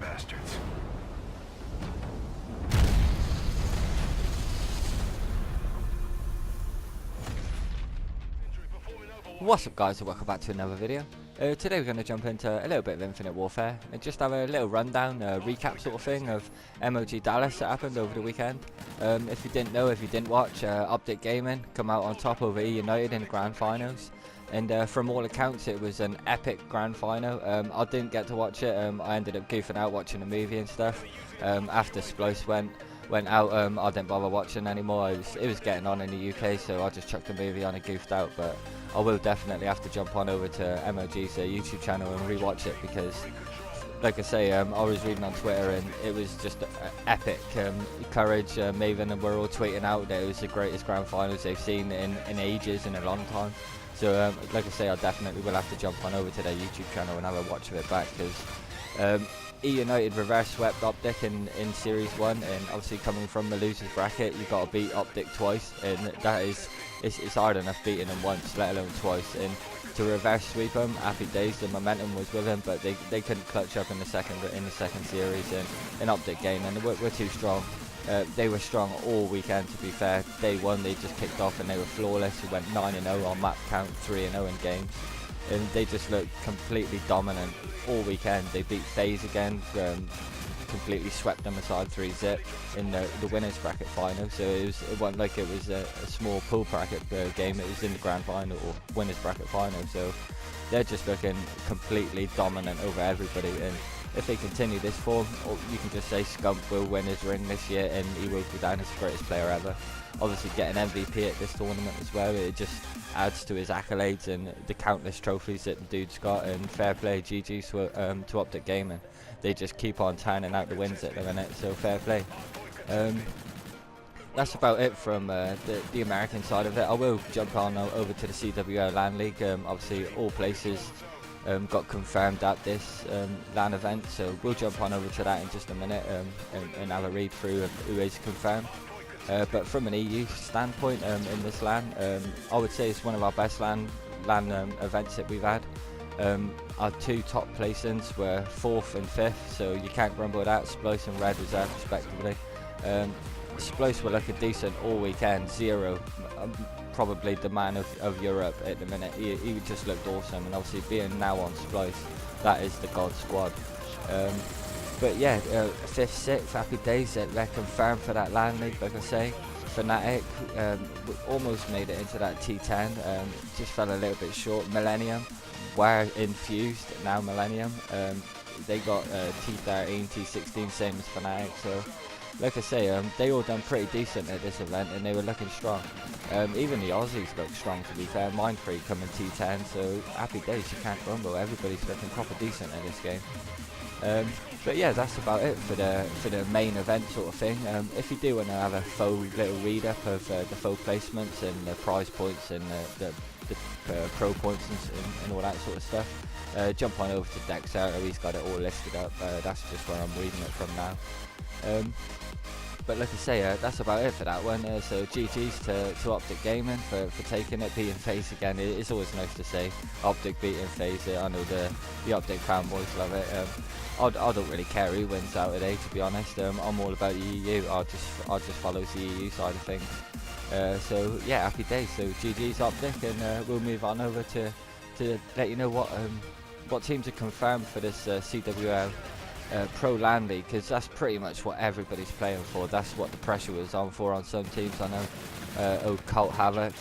bastards. What's up guys, and welcome back to another video. Today we're going to jump into a little bit of Infinite Warfare and just have a little rundown, recap sort of thing of MOG Dallas that happened over the weekend. If you didn't know, if you didn't watch, Optic Gaming come out on top over E United in the Grand Finals. And from all accounts it was an epic Grand Final. I didn't get to watch it, I ended up goofing out watching the movie and stuff. After Sploce went out, I didn't bother watching anymore. It was getting on in the UK, so I just chucked the movie on and goofed out. But I will definitely have to jump on over to MOG's YouTube channel and rewatch it, because like I say, I was reading on Twitter and it was just epic. Courage, Maven, and we're all tweeting out that it was the greatest Grand Finals they've seen in ages, in a long time. So like I say, I definitely will have to jump on over to their YouTube channel and have a watch of it back, because E United reverse swept Optic in Series 1, and obviously coming from the loser's bracket, you've got to beat Optic twice, and that is, it's hard enough beating them once, let alone twice. And to reverse sweep them, happy days. The momentum was with them, but they couldn't clutch up in the second series, and in Optic Gaming we're too strong. They were strong all weekend, to be fair. Day one they just kicked off and they were flawless. They went 9-0 on map count, 3-0 in games, and they just looked completely dominant all weekend. They beat FaZe again, completely swept them aside 3-0 in the winners bracket final. So it wasn't like it was a small pool bracket game, it was in the grand final or winners bracket final. So they're just looking completely dominant over everybody, and if they continue this form, you can just say Scump will win his ring this year and he will go down as the greatest player ever. Obviously getting MVP at this tournament as well, it just adds to his accolades and the countless trophies that the dude's got. And fair play, GG's to Optic Gaming. They just keep on turning out the wins at the minute, so fair play. That's about it from the American side of it. I will jump on over to the CWL LAN League. Obviously all places got confirmed at this LAN event, so we'll jump on over to that in just a minute and have a read through of who is confirmed. But from an EU standpoint, in this LAN, I would say it's one of our best LAN events that we've had. Our two top placings were 4th and 5th, so you can't grumble at that. Sploce and Red Reserve respectively. Sploce were looking decent all weekend. Zero, probably the man of Europe at the minute. He just looked awesome, and obviously being now on Sploce, that is the god squad. But yeah, 5th, 6th, happy days that they're confirmed for that LAN League. Like I say, Fnatic almost made it into that T10, just fell a little bit short. Millennium were infused, now Millennium. They got T13, T16, same as Fnatic. So like I say, they all done pretty decent at this event, and they were looking strong. Even the Aussies look strong, to be fair. Mindfree coming T10, so happy days, you can't grumble. Everybody's looking proper decent at this game. But yeah, that's about it for the main event sort of thing. If you do want to have a faux little read up of the faux placements and the prize points and the pro points and all that sort of stuff, jump on over to Dexter. He's got it all listed up. That's just where I'm reading it from now. But like I say, that's about it for that one. So GG's to Optic Gaming for taking it, beating FaZe again. It's always nice to say Optic beating FaZe. I know the Optic fanboys love it. I don't really care who wins out today, to be honest. I'm all about the EU. I just follow the EU side of things. So yeah, happy days. So GG's Optic, and we'll move on over to let you know what teams are confirmed for this CWL Pro LAN League, because that's pretty much what everybody's playing for. That's what the pressure was on for on some teams. I know Cult Havoc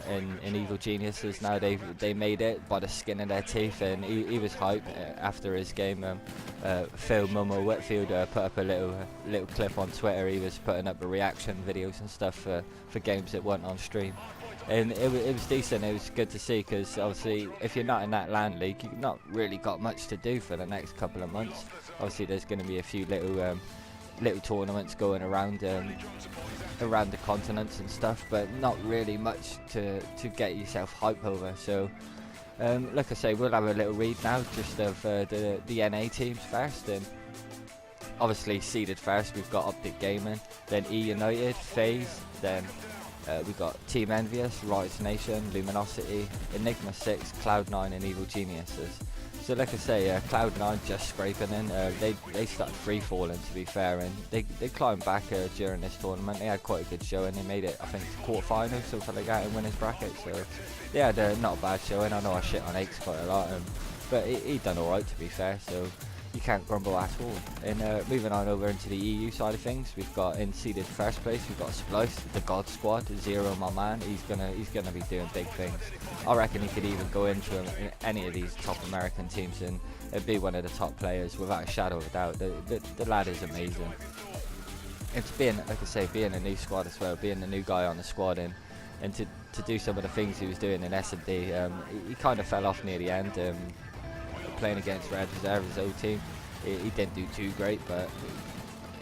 in Evil Geniuses, now they made it by the skin of their teeth, and he was hype after his game. Phil Momo Whitfield put up a little clip on Twitter. He was putting up the reaction videos and stuff for games that weren't on stream, and it was decent. It was good to see, because obviously if you're not in that LAN League, you've not really got much to do for the next couple of months. Obviously there's going to be a few little tournaments going around the continents and stuff, but not really much to get yourself hype over. So like I say, we'll have a little read now just of the NA teams first. And obviously seeded first, we've got Optic Gaming, then E United, FaZe, then we've got Team Envious, Riot Nation, Luminosity, Enigma 6, Cloud9 and Evil Geniuses. So like I say, Cloud9 just scraping in. They started free falling, to be fair, and they climbed back during this tournament. They had quite a good showing. They made it, I think, quarter-final, something like that, in winners bracket. So they had not a bad showing. I know I shit on Aches quite a lot, but he done all right, to be fair. So you can't grumble at all. And moving on over into the EU side of things, we've got in seeded first place, we've got Splice, the God Squad, Zero, my man. He's gonna be doing big things. I reckon he could even go into any of these top American teams and be one of the top players without a shadow of a doubt. The lad is amazing. It's being, like I say, being a new squad as well, being the new guy on the squad, and to do some of the things he was doing in S&D. He kind of fell off near the end. Playing against Red Reserve, his old team, he didn't do too great, but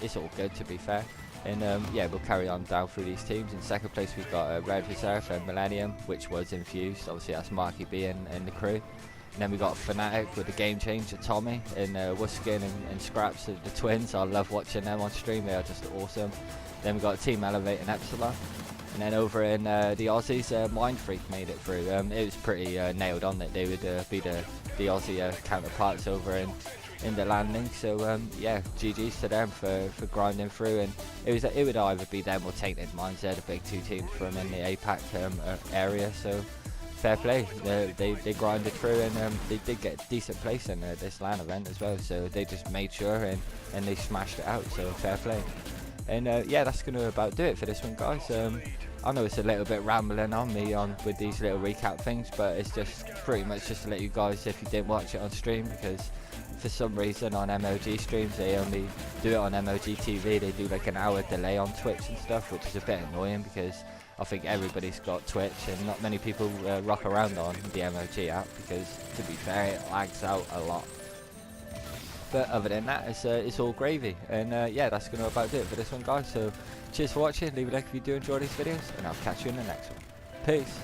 it's all good, to be fair. And yeah, we'll carry on down through these teams. In second place we've got Red Reserve and Millennium, which was Infused. Obviously that's Marky B and the crew. And then we got Fnatic with the game changer Tommy, and Wuskin and Scraps, the twins. I love watching them on stream, they are just awesome. Then we got Team Elevate and Epsilon. And then over in the Aussies, Mind Freak made it through. It was pretty nailed on that they would be the Aussie counterparts over in the landing. So yeah, GG's to them for grinding through. And it would either be them or Tainted Minds. They're the big two teams from in the APAC area. So fair play. They grinded through, and they did get a decent place in this LAN event as well. So they just made sure and they smashed it out. So fair play. And yeah, that's going to about do it for this one, guys. I know it's a little bit rambling on me with these little recap things, but it's just pretty much just to let you guys, if you didn't watch it on stream, because for some reason on MLG streams they only do it on MLG TV. They do like an hour delay on Twitch and stuff, which is a bit annoying because I think everybody's got Twitch and not many people rock around on the MLG app, because to be fair, it lags out a lot. But other than that, it's all gravy. And yeah, that's going to about do it for this one, guys. So cheers for watching. Leave a like if you do enjoy these videos, and I'll catch you in the next one. Peace.